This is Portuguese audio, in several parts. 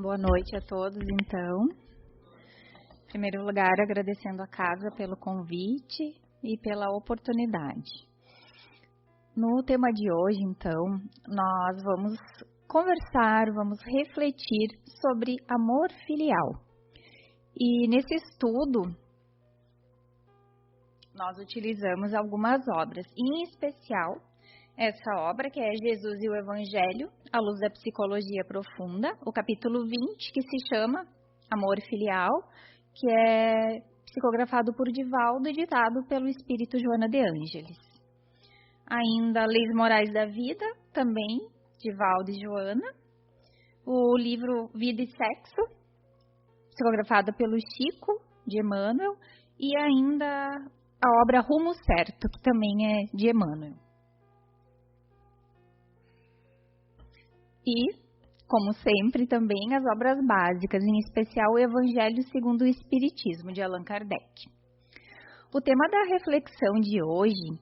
Boa noite a todos, então. Em primeiro lugar, agradecendo a casa pelo convite e pela oportunidade. No tema de hoje, então, nós vamos conversar, vamos refletir sobre amor filial. E nesse estudo, nós utilizamos algumas obras, em especial essa obra que é Jesus e o Evangelho, à luz da psicologia profunda, o capítulo 20, que se chama Amor Filial, que é psicografado por Divaldo e ditado pelo espírito Joana de Ângeles. Ainda Leis Morais da Vida, também, Divaldo e Joana. O livro Vida e Sexo, psicografado pelo Chico de Emmanuel. E ainda a obra Rumo Certo, que também é de Emmanuel. E, como sempre, também as obras básicas, em especial o Evangelho segundo o Espiritismo, de Allan Kardec. O tema da reflexão de hoje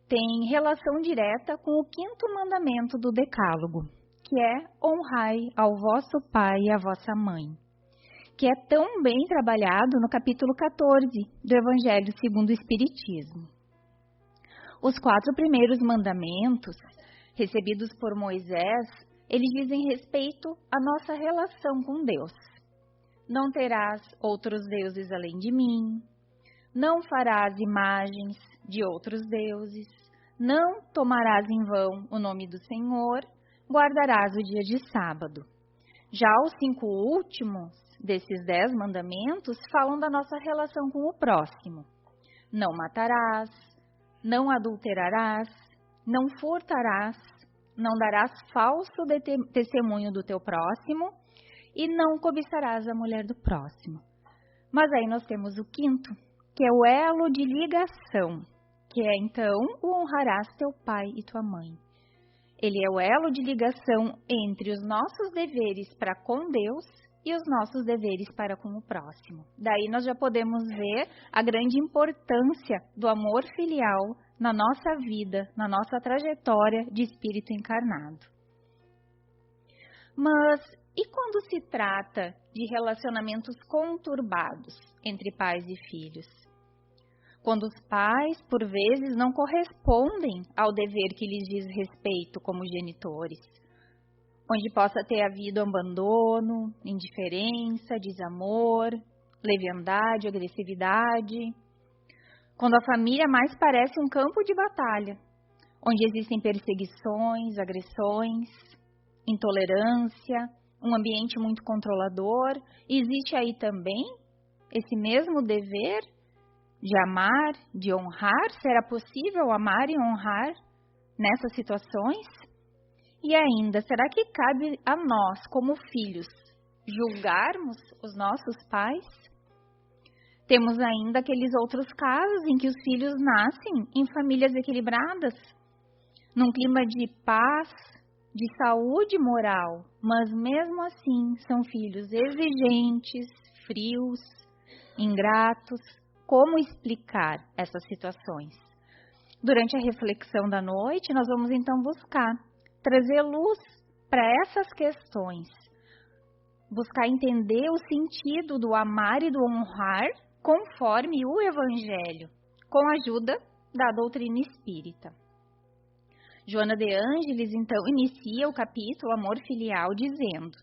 tem relação direta com o 5º mandamento do Decálogo, que é honrai ao vosso pai e à vossa mãe, que é tão bem trabalhado no capítulo 14 do Evangelho segundo o Espiritismo. Os 4 primeiros mandamentos, recebidos por Moisés, eles dizem respeito à nossa relação com Deus. Não terás outros deuses além de mim, não farás imagens de outros deuses, não tomarás em vão o nome do Senhor, guardarás o dia de sábado. Já os 5 últimos desses 10 mandamentos falam da nossa relação com o próximo. Não matarás, não adulterarás, não furtarás, não darás falso testemunho do teu próximo e não cobiçarás a mulher do próximo. Mas aí nós temos o 5º, que é o elo de ligação, que é então o honrarás teu pai e tua mãe. Ele é o elo de ligação entre os nossos deveres para com Deus e os nossos deveres para com o próximo. Daí nós já podemos ver a grande importância do amor filial na nossa vida, na nossa trajetória de espírito encarnado. Mas e quando se trata de relacionamentos conturbados entre pais e filhos? Quando os pais, por vezes, não correspondem ao dever que lhes diz respeito como genitores, onde possa ter havido abandono, indiferença, desamor, leviandade, agressividade. Quando a família mais parece um campo de batalha, onde existem perseguições, agressões, intolerância, um ambiente muito controlador, existe aí também esse mesmo dever de amar, de honrar? Será possível amar e honrar nessas situações? E ainda, será que cabe a nós, como filhos, julgarmos os nossos pais? Temos ainda aqueles outros casos em que os filhos nascem em famílias equilibradas, num clima de paz, de saúde moral, mas mesmo assim são filhos exigentes, frios, ingratos. Como explicar essas situações? Durante a reflexão da noite, nós vamos então buscar trazer luz para essas questões, buscar entender o sentido do amar e do honrar conforme o Evangelho, com a ajuda da doutrina espírita. Joana de Ângeles, então, inicia o capítulo Amor Filial dizendo: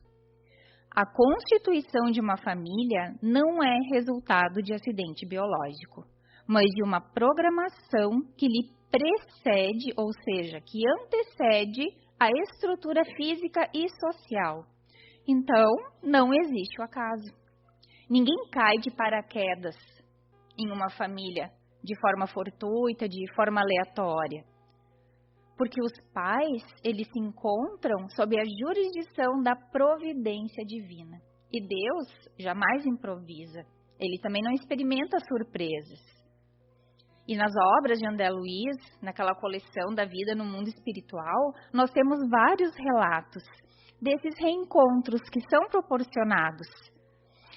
a constituição de uma família não é resultado de acidente biológico, mas de uma programação que lhe precede, ou seja, que antecede a estrutura física e social. Então, não existe o acaso. Ninguém cai de paraquedas em uma família de forma fortuita, de forma aleatória. Porque os pais, eles se encontram sob a jurisdição da providência divina. E Deus jamais improvisa. Ele também não experimenta surpresas. E nas obras de André Luiz, naquela coleção da vida no mundo espiritual, nós temos vários relatos desses reencontros que são proporcionados,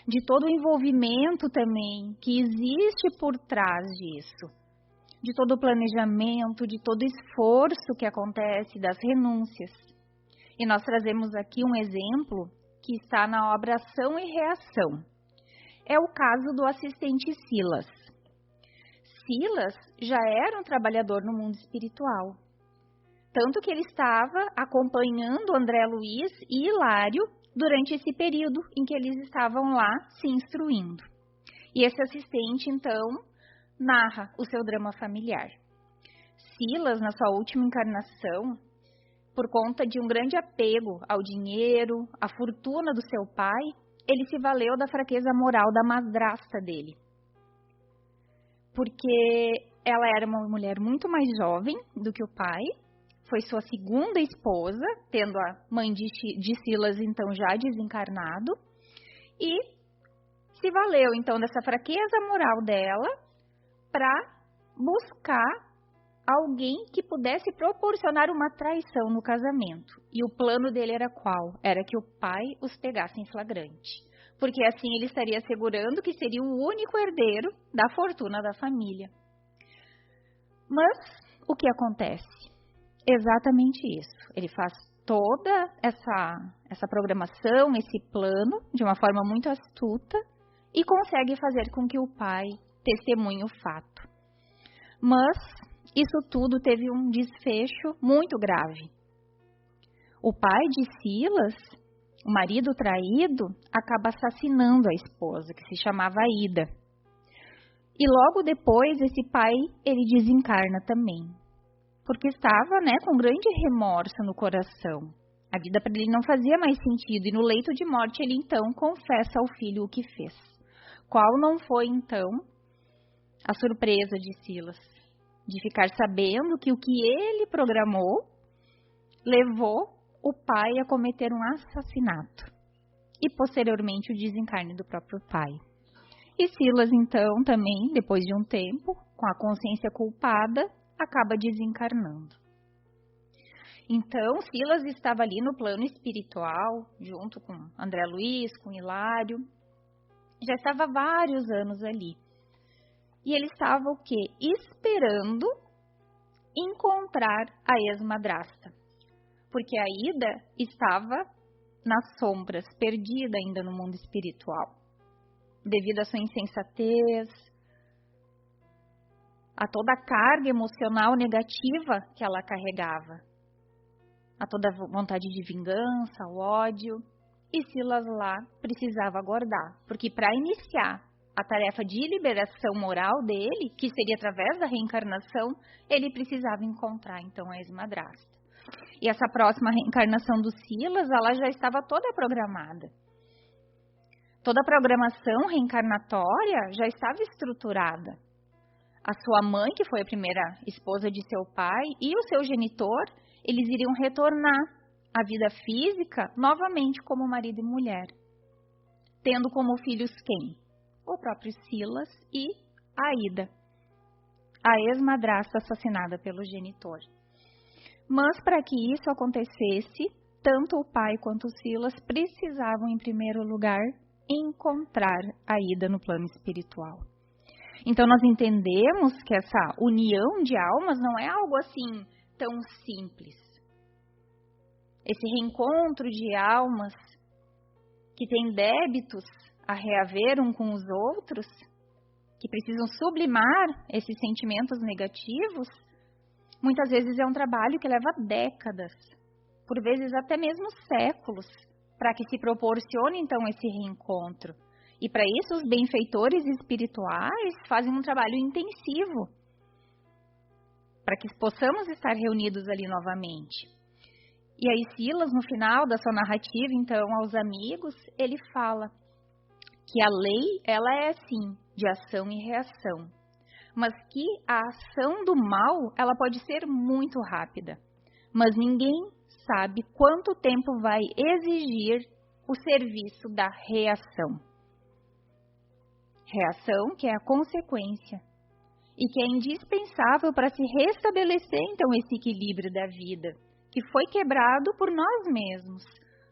de todo o envolvimento também que existe por trás disso, de todo o planejamento, de todo o esforço que acontece, das renúncias. E nós trazemos aqui um exemplo que está na obra Ação e Reação. É o caso do assistente Silas. Silas já era um trabalhador no mundo espiritual, tanto que ele estava acompanhando André Luiz e Hilário durante esse período em que eles estavam lá se instruindo. E esse assistente, então, narra o seu drama familiar. Silas, na sua última encarnação, por conta de um grande apego ao dinheiro, à fortuna do seu pai, ele se valeu da fraqueza moral da madrasta dele. Porque ela era uma mulher muito mais jovem do que o pai, foi sua segunda esposa, tendo a mãe de Silas, então, já desencarnado, e se valeu, então, dessa fraqueza moral dela para buscar alguém que pudesse proporcionar uma traição no casamento. E o plano dele era qual? Era que o pai os pegasse em flagrante. Porque assim ele estaria assegurando que seria o único herdeiro da fortuna da família. Mas o que acontece? Exatamente isso. Ele faz toda essa programação, esse plano, de uma forma muito astuta, e consegue fazer com que o pai testemunhe o fato. Mas isso tudo teve um desfecho muito grave. O pai de Silas, o marido traído, acaba assassinando a esposa, que se chamava Aida. E logo depois, esse pai, ele desencarna também. Porque estava, com grande remorso no coração. A vida para ele não fazia mais sentido. E no leito de morte, ele então confessa ao filho o que fez. Qual não foi, então, a surpresa de Silas? De ficar sabendo que o que ele programou levou o pai a cometer um assassinato e posteriormente o desencarne do próprio pai. E Silas, então, também, depois de um tempo, com a consciência culpada, acaba desencarnando. Então, Silas estava ali no plano espiritual, junto com André Luiz, com Hilário, já estava há vários anos ali. E ele estava o quê? Esperando encontrar a ex-madrasta. Porque a Ida estava nas sombras, perdida ainda no mundo espiritual. Devido à sua insensatez, a toda a carga emocional negativa que ela carregava, a toda a vontade de vingança, o ódio. E Silas lá precisava aguardar, porque para iniciar a tarefa de liberação moral dele, que seria através da reencarnação, ele precisava encontrar, então, a ex-madrasta. E essa próxima reencarnação do Silas, ela já estava toda programada. Toda a programação reencarnatória já estava estruturada. A sua mãe, que foi a primeira esposa de seu pai, e o seu genitor, eles iriam retornar à vida física novamente como marido e mulher. Tendo como filhos quem? O próprio Silas e Aida, a ex-madrasta assassinada pelo genitor. Mas para que isso acontecesse, tanto o pai quanto o Silas precisavam, em primeiro lugar, encontrar Aida no plano espiritual. Então nós entendemos que essa união de almas não é algo assim tão simples. Esse reencontro de almas que têm débitos a reaver um com os outros, que precisam sublimar esses sentimentos negativos, muitas vezes é um trabalho que leva décadas, por vezes até mesmo séculos, para que se proporcione então esse reencontro. E para isso os benfeitores espirituais fazem um trabalho intensivo, para que possamos estar reunidos ali novamente. E aí Silas, no final da sua narrativa, então, aos amigos, ele fala que a lei, ela é assim, de ação e reação, mas que a ação do mal, ela pode ser muito rápida, mas ninguém sabe quanto tempo vai exigir o serviço da reação. Reação que é a consequência e que é indispensável para se restabelecer, então, esse equilíbrio da vida, que foi quebrado por nós mesmos,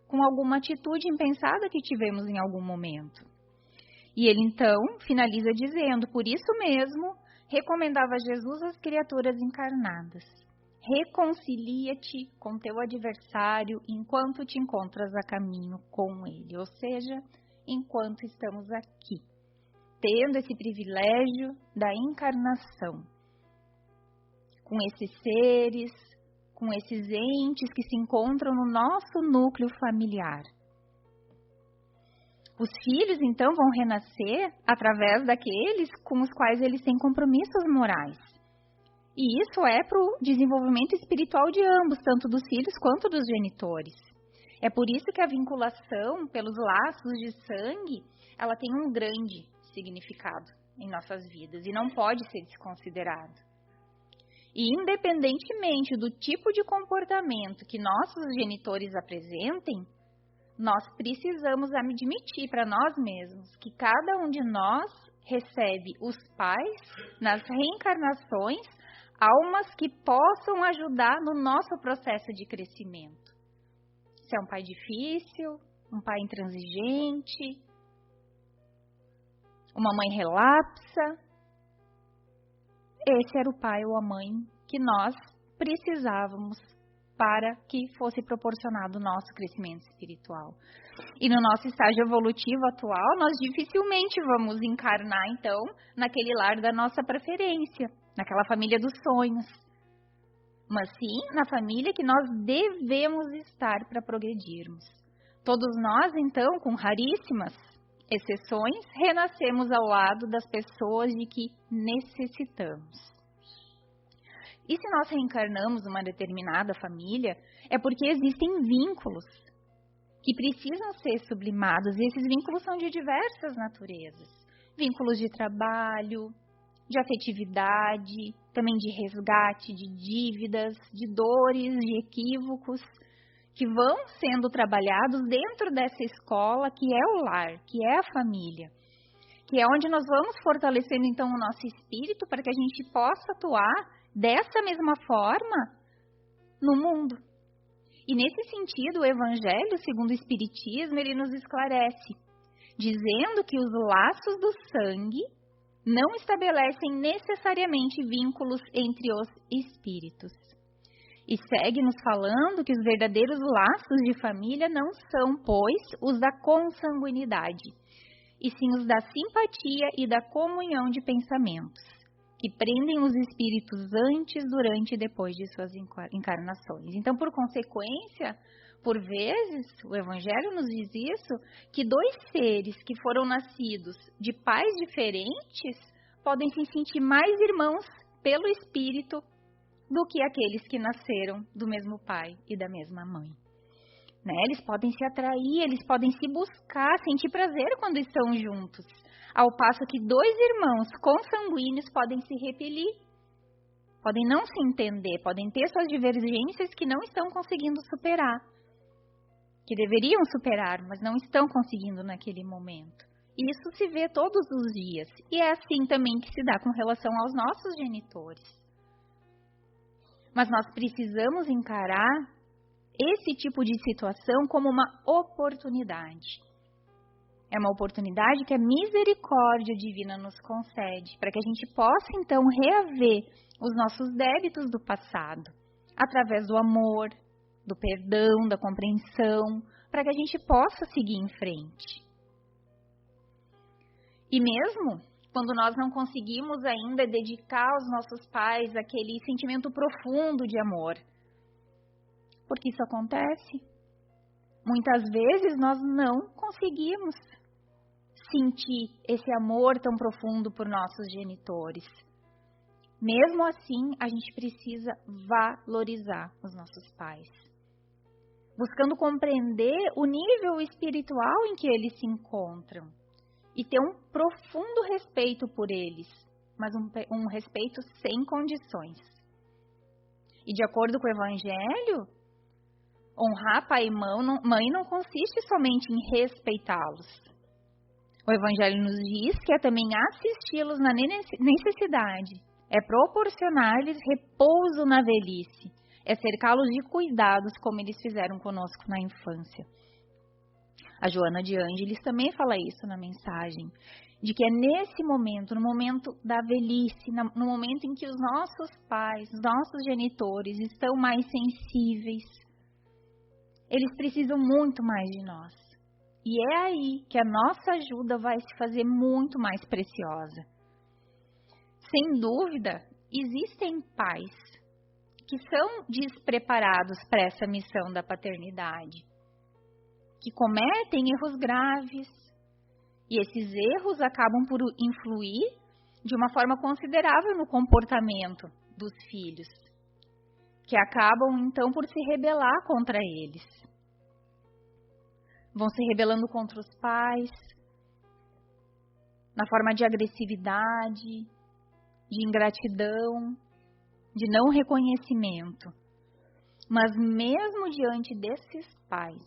com alguma atitude impensada que tivemos em algum momento. E ele, então, finaliza dizendo, por isso mesmo, recomendava Jesus às criaturas encarnadas. reconcilia-te com teu adversário enquanto te encontras a caminho com ele, ou seja, enquanto estamos aqui, tendo esse privilégio da encarnação, com esses seres, com esses entes que se encontram no nosso núcleo familiar. Os filhos, então, vão renascer através daqueles com os quais eles têm compromissos morais. E isso é para o desenvolvimento espiritual de ambos, tanto dos filhos quanto dos genitores. É por isso que a vinculação pelos laços de sangue, ela tem um grande significado em nossas vidas e não pode ser desconsiderado. E independentemente do tipo de comportamento que nossos genitores apresentem, nós precisamos admitir para nós mesmos que cada um de nós recebe os pais nas reencarnações, almas que possam ajudar no nosso processo de crescimento. Se é um pai difícil, um pai intransigente, uma mãe relapsa, esse era o pai ou a mãe que nós precisávamos para que fosse proporcionado o nosso crescimento espiritual. E no nosso estágio evolutivo atual, nós dificilmente vamos encarnar, então, naquele lar da nossa preferência, naquela família dos sonhos. Mas sim, na família que nós devemos estar para progredirmos. Todos nós, então, com raríssimas exceções, renascemos ao lado das pessoas de que necessitamos. E se nós reencarnamos numa determinada família, é porque existem vínculos que precisam ser sublimados, e esses vínculos são de diversas naturezas. Vínculos de trabalho, de afetividade, também de resgate, de dívidas, de dores, de equívocos, que vão sendo trabalhados dentro dessa escola que é o lar, que é a família, que é onde nós vamos fortalecendo então o nosso espírito para que a gente possa atuar dessa mesma forma no mundo. E nesse sentido, o Evangelho, segundo o Espiritismo, ele nos esclarece, dizendo que os laços do sangue não estabelecem necessariamente vínculos entre os espíritos. E segue nos falando que os verdadeiros laços de família não são, pois, os da consanguinidade, e sim os da simpatia e da comunhão de pensamentos, que prendem os espíritos antes, durante e depois de suas encarnações. Então, por consequência, por vezes, o Evangelho nos diz isso, que dois seres que foram nascidos de pais diferentes podem se sentir mais irmãos pelo espírito do que aqueles que nasceram do mesmo pai e da mesma mãe. Né? Eles podem se atrair, eles podem se buscar, sentir prazer quando estão juntos, ao passo que dois irmãos consanguíneos podem se repelir, podem não se entender, podem ter suas divergências que não estão conseguindo superar, que deveriam superar, mas não estão conseguindo naquele momento. Isso se vê todos os dias, e é assim também que se dá com relação aos nossos genitores. Mas nós precisamos encarar esse tipo de situação como uma oportunidade. É uma oportunidade que a misericórdia divina nos concede, para que a gente possa, então, reaver os nossos débitos do passado, através do amor, do perdão, da compreensão, para que a gente possa seguir em frente. E mesmo quando nós não conseguimos ainda dedicar aos nossos pais aquele sentimento profundo de amor, porque isso acontece, muitas vezes nós não conseguimos sentir esse amor tão profundo por nossos genitores. Mesmo assim, a gente precisa valorizar os nossos pais, buscando compreender o nível espiritual em que eles se encontram e ter um profundo respeito por eles, mas um respeito sem condições. E de acordo com o Evangelho, honrar pai e mãe não consiste somente em respeitá-los. O Evangelho nos diz que é também assisti-los na necessidade, é proporcionar-lhes repouso na velhice, é cercá-los de cuidados como eles fizeram conosco na infância. A Joana de Ângeles também fala isso na mensagem, de que é nesse momento, no momento da velhice, no momento em que os nossos pais, os nossos genitores estão mais sensíveis, eles precisam muito mais de nós. E é aí que a nossa ajuda vai se fazer muito mais preciosa. Sem dúvida, existem pais que são despreparados para essa missão da paternidade, que cometem erros graves, e esses erros acabam por influir de uma forma considerável no comportamento dos filhos, que acabam então por se rebelar contra eles. Vão se rebelando contra os pais, na forma de agressividade, de ingratidão, de não reconhecimento. Mas mesmo diante desses pais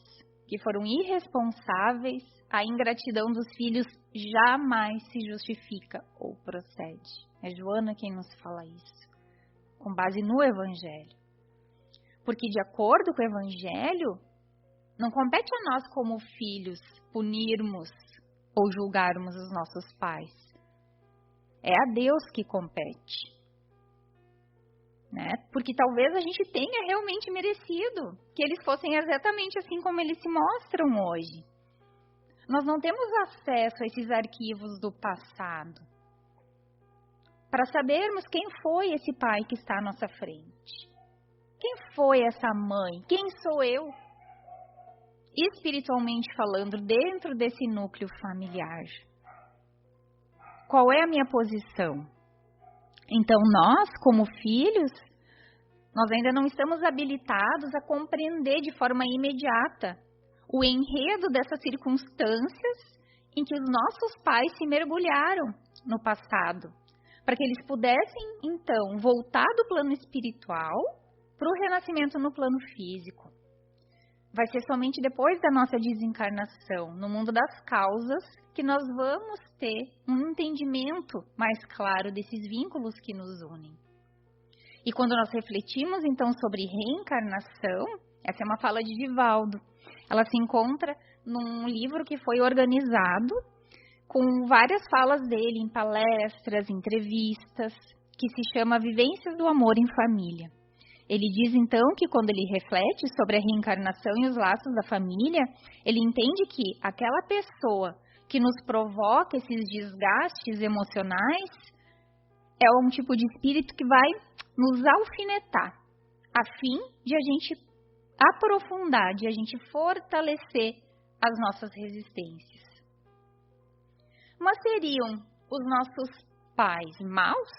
que foram irresponsáveis, a ingratidão dos filhos jamais se justifica ou procede. É Joana quem nos fala isso, com base no Evangelho. Porque de acordo com o Evangelho, não compete a nós como filhos punirmos ou julgarmos os nossos pais. É a Deus que compete. Né? Porque talvez a gente tenha realmente merecido que eles fossem exatamente assim como eles se mostram hoje. Nós não temos acesso a esses arquivos do passado para sabermos quem foi esse pai que está à nossa frente. Quem foi essa mãe? Quem sou eu? Espiritualmente falando, dentro desse núcleo familiar. Qual é a minha posição? Então, nós, como filhos, nós ainda não estamos habilitados a compreender de forma imediata o enredo dessas circunstâncias em que os nossos pais se mergulharam no passado, para que eles pudessem, então, voltar do plano espiritual para o renascimento no plano físico. Vai ser somente depois da nossa desencarnação, no mundo das causas, que nós vamos ter um entendimento mais claro desses vínculos que nos unem. E quando nós refletimos, então, sobre reencarnação, essa é uma fala de Divaldo. Ela se encontra num livro que foi organizado com várias falas dele em palestras, entrevistas, que se chama Vivências do Amor em Família. Ele diz, então, que quando ele reflete sobre a reencarnação e os laços da família, ele entende que aquela pessoa que nos provoca esses desgastes emocionais é um tipo de espírito que vai nos alfinetar, a fim de a gente aprofundar, de a gente fortalecer as nossas resistências. Mas seriam os nossos pais maus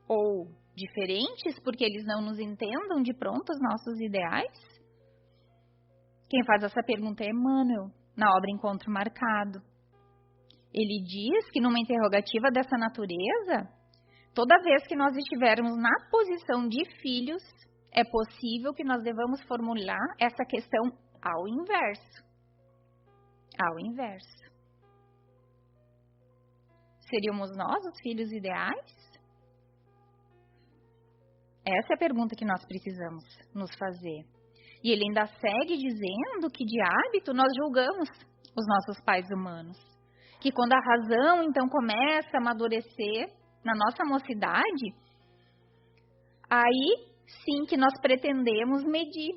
ou diferentes porque eles não nos entendam de pronto os nossos ideais? Quem faz essa pergunta é Emmanuel, na obra Encontro Marcado. Ele diz que numa interrogativa dessa natureza, toda vez que nós estivermos na posição de filhos, é possível que nós devamos formular essa questão ao inverso. Ao inverso. Seríamos nós os filhos ideais? Essa é a pergunta que nós precisamos nos fazer. E ele ainda segue dizendo que de hábito nós julgamos os nossos pais humanos. Que quando a razão então começa a amadurecer na nossa mocidade, aí sim que nós pretendemos medir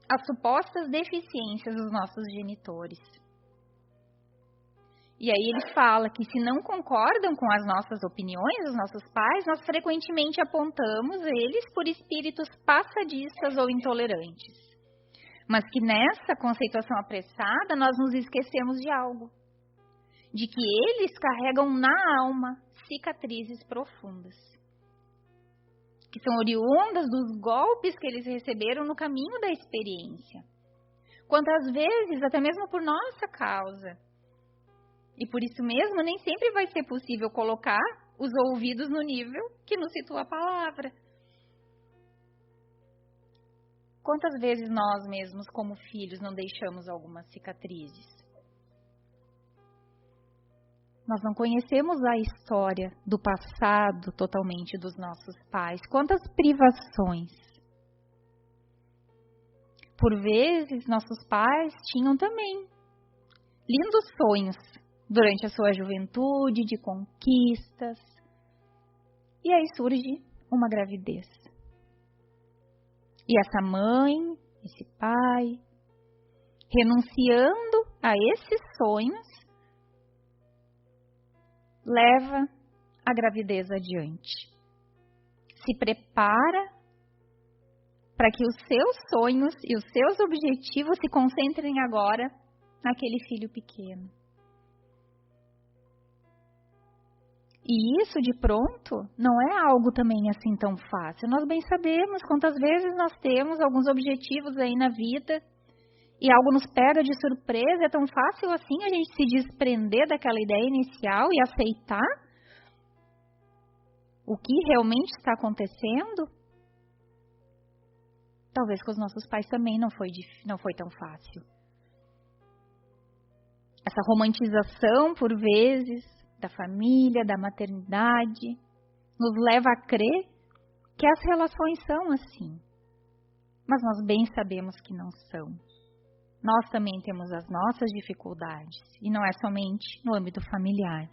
as supostas deficiências dos nossos genitores. E aí ele fala que se não concordam com as nossas opiniões, os nossos pais, nós frequentemente apontamos eles por espíritos passadistas ou intolerantes. Mas que nessa conceituação apressada nós nos esquecemos de algo. De que eles carregam na alma cicatrizes profundas. Que são oriundas dos golpes que eles receberam no caminho da experiência. Quantas vezes, até mesmo por nossa causa. E por isso mesmo, nem sempre vai ser possível colocar os ouvidos no nível que nos situa a palavra. Quantas vezes nós mesmos, como filhos, não deixamos algumas cicatrizes? Nós não conhecemos a história do passado totalmente dos nossos pais. Quantas privações. Por vezes, nossos pais tinham também lindos sonhos durante a sua juventude, de conquistas. E aí surge uma gravidez. E essa mãe, esse pai, renunciando a esses sonhos, leva a gravidez adiante. Se prepara para que os seus sonhos e os seus objetivos se concentrem agora naquele filho pequeno. E isso de pronto não é algo também assim tão fácil. Nós bem sabemos quantas vezes nós temos alguns objetivos aí na vida e algo nos pega de surpresa. É tão fácil assim a gente se desprender daquela ideia inicial e aceitar o que realmente está acontecendo? Talvez com os nossos pais também não foi tão fácil. Essa romantização, por vezes, da família, da maternidade, nos leva a crer que as relações são assim. Mas nós bem sabemos que não são. Nós também temos as nossas dificuldades, e não é somente no âmbito familiar.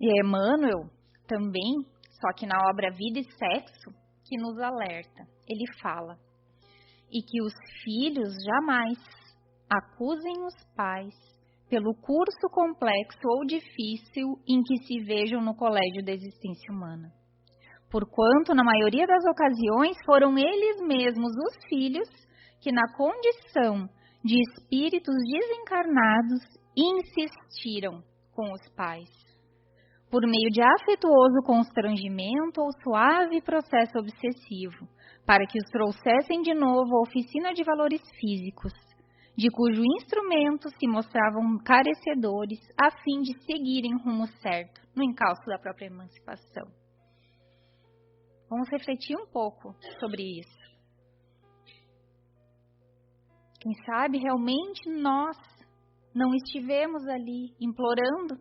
E Emmanuel também, só que na obra Vida e Sexo, que nos alerta. Ele fala: e que os filhos jamais acusem os pais pelo curso complexo ou difícil em que se vejam no colégio da existência humana. Porquanto, na maioria das ocasiões, foram eles mesmos os filhos que, na condição de espíritos desencarnados, insistiram com os pais, por meio de afetuoso constrangimento ou suave processo obsessivo, para que os trouxessem de novo à oficina de valores físicos, de cujo instrumento se mostravam carecedores, a fim de seguirem rumo certo, no encalço da própria emancipação. Vamos refletir um pouco sobre isso. Quem sabe realmente nós não estivemos ali implorando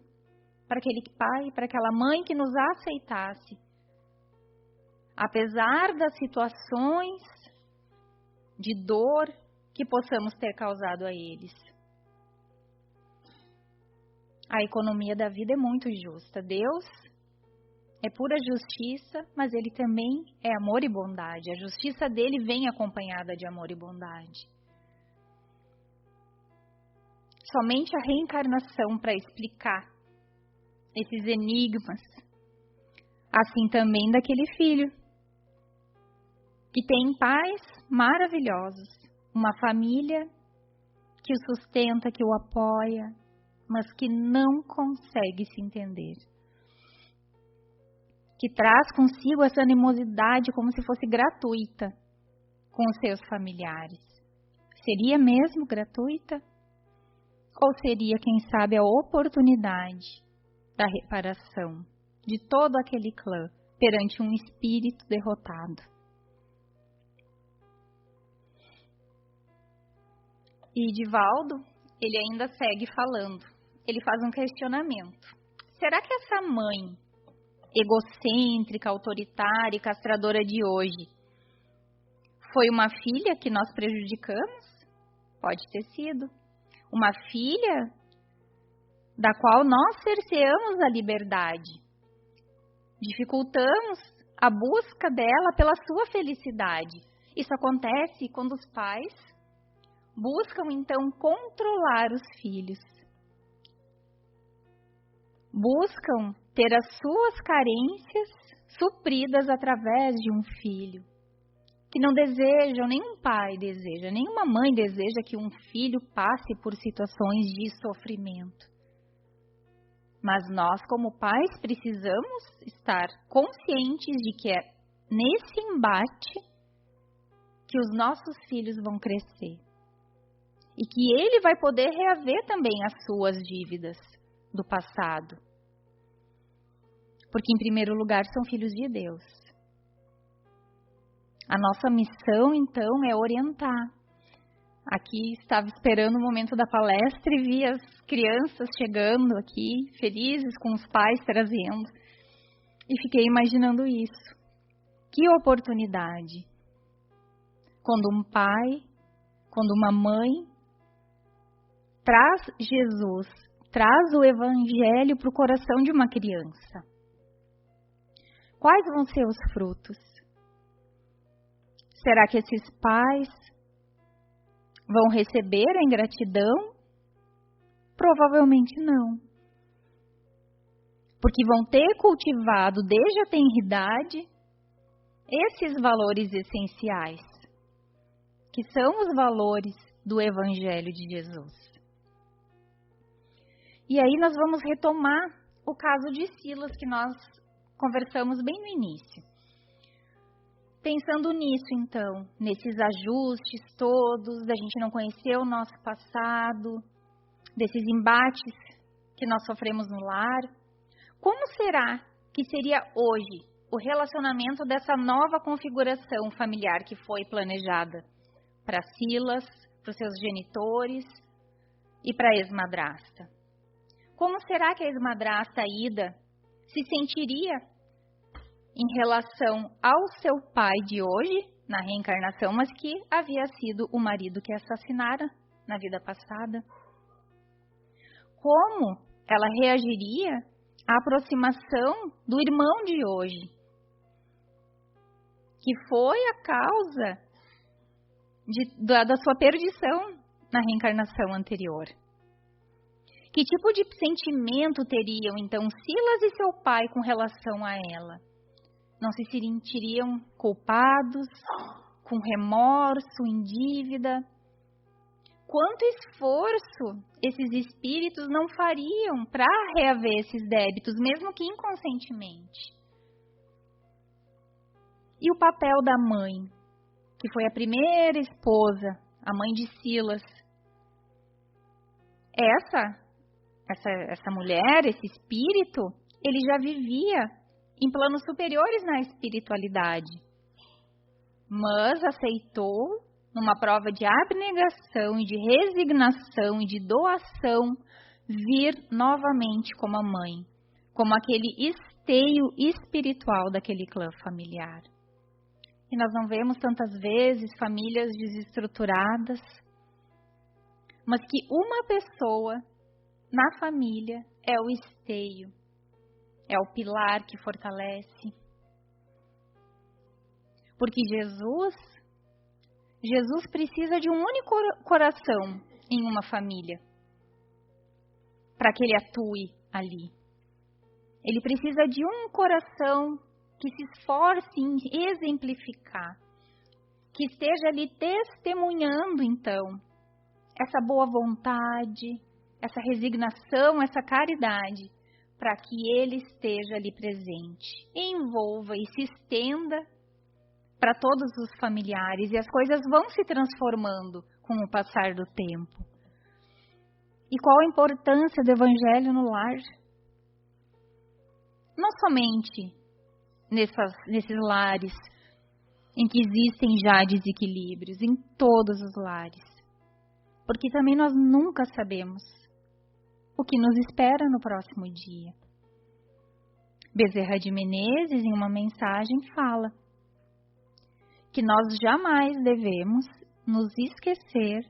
para aquele pai, para aquela mãe que nos aceitasse, apesar das situações de dor que possamos ter causado a eles. A economia da vida é muito justa. Deus é pura justiça, mas Ele também é amor e bondade. A justiça dele vem acompanhada de amor e bondade. Somente a reencarnação para explicar esses enigmas, assim também daquele filho, que tem pais maravilhosos, uma família que o sustenta, que o apoia, mas que não consegue se entender. Que traz consigo essa animosidade como se fosse gratuita com os seus familiares. Seria mesmo gratuita? Ou seria, quem sabe, a oportunidade da reparação de todo aquele clã perante um espírito derrotado? E Divaldo, ele ainda segue falando. Ele faz um questionamento. Será que essa mãe egocêntrica, autoritária e castradora de hoje foi uma filha que nós prejudicamos? Pode ter sido. Uma filha da qual nós cerceamos a liberdade. Dificultamos a busca dela pela sua felicidade. Isso acontece quando os pais buscam, então, controlar os filhos. Buscam ter as suas carências supridas através de um filho. Que não desejam, nenhum pai deseja, nenhuma mãe deseja que um filho passe por situações de sofrimento. Mas nós, como pais, precisamos estar conscientes de que é nesse embate que os nossos filhos vão crescer. E que ele vai poder reaver também as suas dívidas do passado. Porque, em primeiro lugar, são filhos de Deus. A nossa missão, então, é orientar. Aqui estava esperando o momento da palestra e vi as crianças chegando aqui, felizes, com os pais trazendo. E fiquei imaginando isso. Que oportunidade! Quando um pai, quando uma mãe traz Jesus, traz o Evangelho para o coração de uma criança. Quais vão ser os frutos? Será que esses pais vão receber a ingratidão? Provavelmente não. Porque vão ter cultivado desde a tenridade esses valores essenciais, que são os valores do Evangelho de Jesus. E aí nós vamos retomar o caso de Silas, que nós conversamos bem no início. Pensando nisso, então, nesses ajustes todos, da gente não conhecer o nosso passado, desses embates que nós sofremos no lar, como será que seria hoje o relacionamento dessa nova configuração familiar que foi planejada para Silas, para os seus genitores e para a ex-madrasta? Como será que a ex-madrasta Ida se sentiria em relação ao seu pai de hoje, na reencarnação, mas que havia sido o marido que assassinara na vida passada? Como ela reagiria à aproximação do irmão de hoje, que foi a causa da sua perdição na reencarnação anterior? Que tipo de sentimento teriam, então, Silas e seu pai com relação a ela? Não se sentiriam culpados, com remorso, em dívida? Quanto esforço esses espíritos não fariam para reaver esses débitos, mesmo que inconscientemente? E o papel da mãe, que foi a primeira esposa, a mãe de Silas? Essa mulher, esse espírito, ele já vivia em planos superiores na espiritualidade, mas aceitou, numa prova de abnegação e de resignação e de doação, vir novamente como a mãe, como aquele esteio espiritual daquele clã familiar. E nós não vemos tantas vezes famílias desestruturadas, mas que uma pessoa na família é o esteio, é o pilar que fortalece. Porque Jesus precisa de um único coração em uma família para que ele atue ali. Ele precisa de um coração que se esforce em exemplificar, que esteja ali testemunhando, então, essa boa vontade, essa resignação, essa caridade, para que ele esteja ali presente, envolva e se estenda para todos os familiares, e as coisas vão se transformando com o passar do tempo. E qual a importância do Evangelho no lar? Não somente nesses lares em que existem já desequilíbrios, em todos os lares, porque também nós nunca sabemos o que nos espera no próximo dia. Bezerra de Menezes, em uma mensagem, fala que nós jamais devemos nos esquecer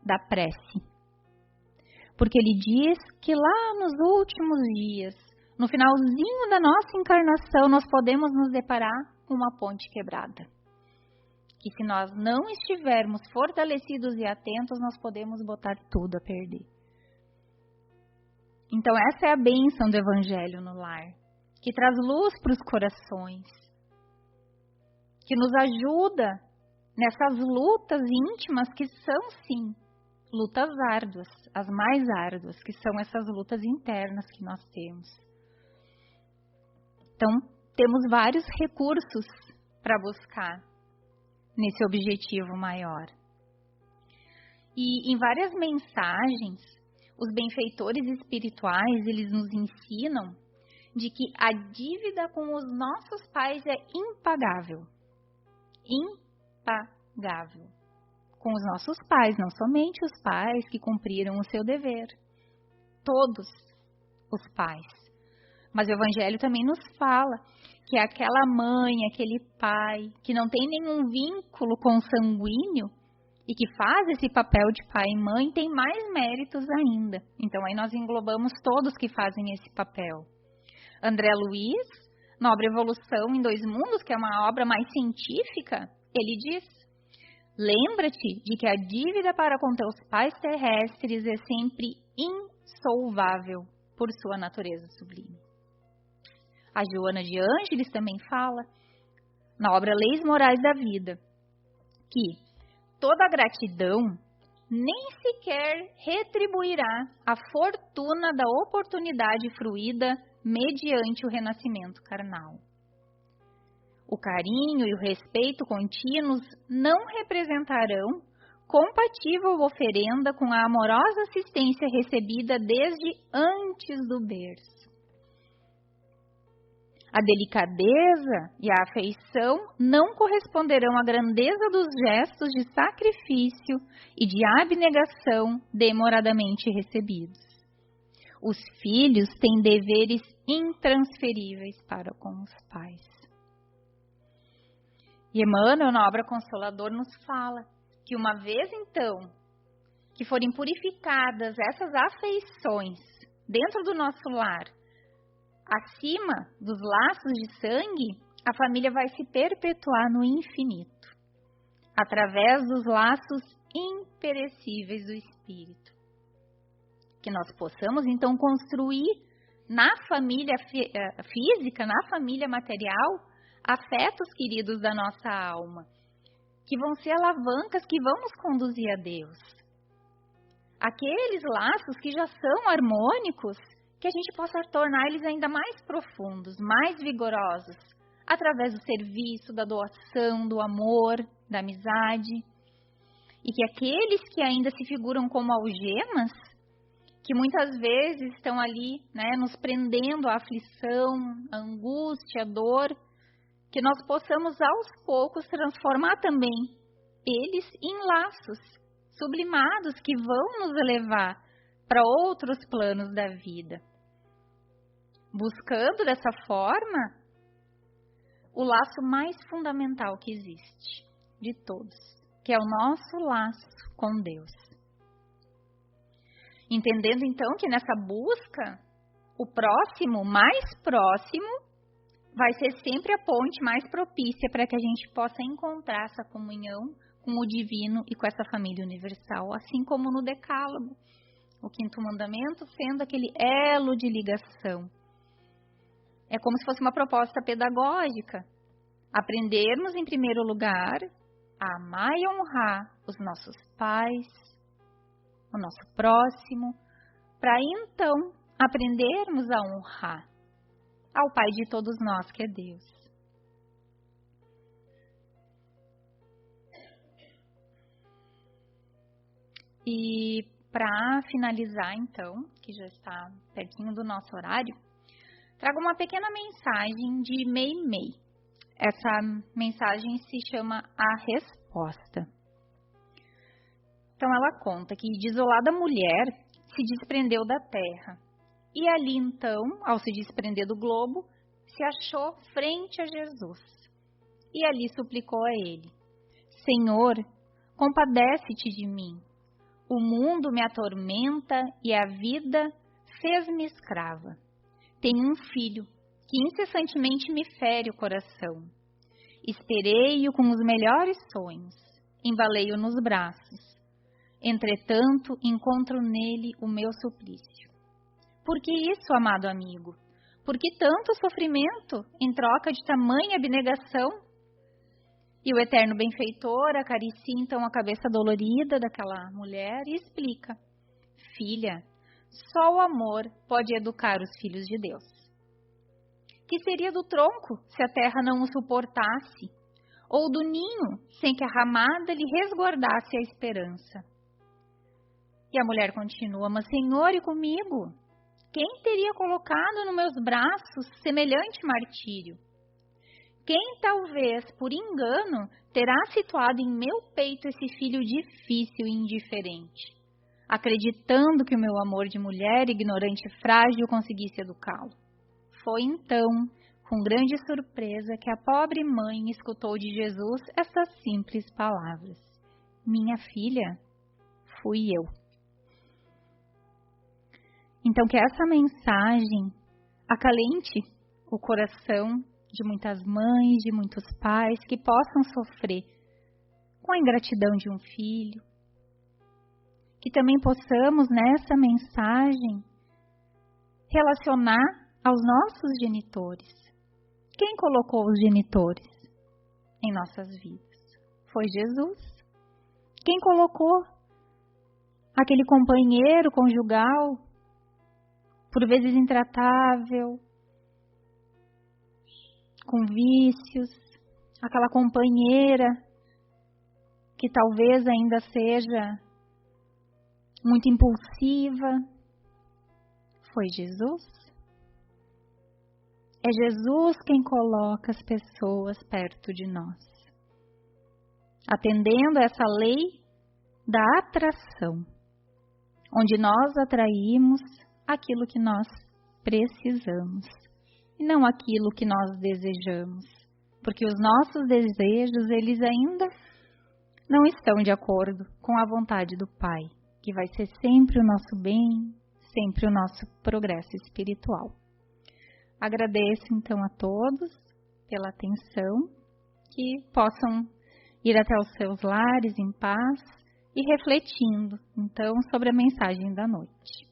da prece. Porque ele diz que lá nos últimos dias, no finalzinho da nossa encarnação, nós podemos nos deparar com uma ponte quebrada. Que se nós não estivermos fortalecidos e atentos, nós podemos botar tudo a perder. Então essa é a bênção do Evangelho no lar, que traz luz para os corações, que nos ajuda nessas lutas íntimas que são, sim, lutas árduas, as mais árduas, que são essas lutas internas que nós temos. Então, temos vários recursos para buscar nesse objetivo maior. E em várias mensagens, os benfeitores espirituais, eles nos ensinam de que a dívida com os nossos pais é impagável. Impagável. Com os nossos pais, não somente os pais que cumpriram o seu dever. Todos os pais. Mas o Evangelho também nos fala que aquela mãe, aquele pai, que não tem nenhum vínculo consanguíneo e que faz esse papel de pai e mãe, tem mais méritos ainda. Então aí nós englobamos todos que fazem esse papel. André Luiz, na obra Evolução em Dois Mundos, que é uma obra mais científica, ele diz: lembra-te de que a dívida para com teus pais terrestres é sempre insolvável por sua natureza sublime. A Joana de Ângeles também fala, na obra Leis Morais da Vida, que toda gratidão nem sequer retribuirá a fortuna da oportunidade fruída mediante o renascimento carnal. O carinho e o respeito contínuos não representarão compatível oferenda com a amorosa assistência recebida desde antes do berço. A delicadeza e a afeição não corresponderão à grandeza dos gestos de sacrifício e de abnegação demoradamente recebidos. Os filhos têm deveres intransferíveis para com os pais. E Emmanuel, na obra Consolador, nos fala que uma vez, então, que forem purificadas essas afeições dentro do nosso lar, acima dos laços de sangue, a família vai se perpetuar no infinito, através dos laços imperecíveis do espírito. Que nós possamos, então, construir na família física, na família material, afetos queridos da nossa alma, que vão ser alavancas que vão nos conduzir a Deus. Aqueles laços que já são harmônicos, que a gente possa tornar eles ainda mais profundos, mais vigorosos, através do serviço, da doação, do amor, da amizade. E que aqueles que ainda se figuram como algemas, que muitas vezes estão ali, nos prendendo à aflição, à angústia, à dor, que nós possamos aos poucos transformar também eles em laços sublimados que vão nos levar para outros planos da vida. Buscando dessa forma o laço mais fundamental que existe de todos, que é o nosso laço com Deus. Entendendo então que nessa busca, o próximo, mais próximo, vai ser sempre a ponte mais propícia para que a gente possa encontrar essa comunhão com o divino e com essa família universal, assim como no Decálogo, o quinto mandamento sendo aquele elo de ligação. É como se fosse uma proposta pedagógica. Aprendermos, em primeiro lugar, a amar e honrar os nossos pais, o nosso próximo, para então aprendermos a honrar ao Pai de todos nós, que é Deus. E para finalizar, então, que já está pertinho do nosso horário, trago uma pequena mensagem de Mei Mei. Essa mensagem se chama A Resposta. Então ela conta que desolada mulher se desprendeu da terra e ali então, ao se desprender do globo, se achou frente a Jesus e ali suplicou a ele: Senhor, compadece-te de mim. O mundo me atormenta e a vida fez-me escrava. Tenho um filho que incessantemente me fere o coração. Esperei-o com os melhores sonhos, embalei-o nos braços. Entretanto, encontro nele o meu suplício. Por que isso, amado amigo? Por que tanto sofrimento em troca de tamanha abnegação? E o eterno benfeitor acaricia então a cabeça dolorida daquela mulher e explica: Filha, só o amor pode educar os filhos de Deus. Que seria do tronco se a terra não o suportasse? Ou do ninho sem que a ramada lhe resguardasse a esperança? E a mulher continua: Mas Senhor, e comigo? Quem teria colocado nos meus braços semelhante martírio? Quem talvez, por engano, terá situado em meu peito esse filho difícil e indiferente, acreditando que o meu amor de mulher ignorante e frágil conseguisse educá-lo? Foi então, com grande surpresa, que a pobre mãe escutou de Jesus estas simples palavras: minha filha, fui eu. Então, que essa mensagem acalente o coração de muitas mães, de muitos pais que possam sofrer com a ingratidão de um filho. Que também possamos, nessa mensagem, relacionar aos nossos genitores. Quem colocou os genitores em nossas vidas? Foi Jesus. Quem colocou aquele companheiro conjugal, por vezes intratável, com vícios, aquela companheira que talvez ainda seja muito impulsiva? Foi Jesus? É Jesus quem coloca as pessoas perto de nós, atendendo a essa lei da atração, onde nós atraímos aquilo que nós precisamos e não aquilo que nós desejamos, porque os nossos desejos, eles ainda não estão de acordo com a vontade do Pai, que vai ser sempre o nosso bem, sempre o nosso progresso espiritual. Agradeço então a todos pela atenção, que possam ir até os seus lares em paz e refletindo então sobre a mensagem da noite.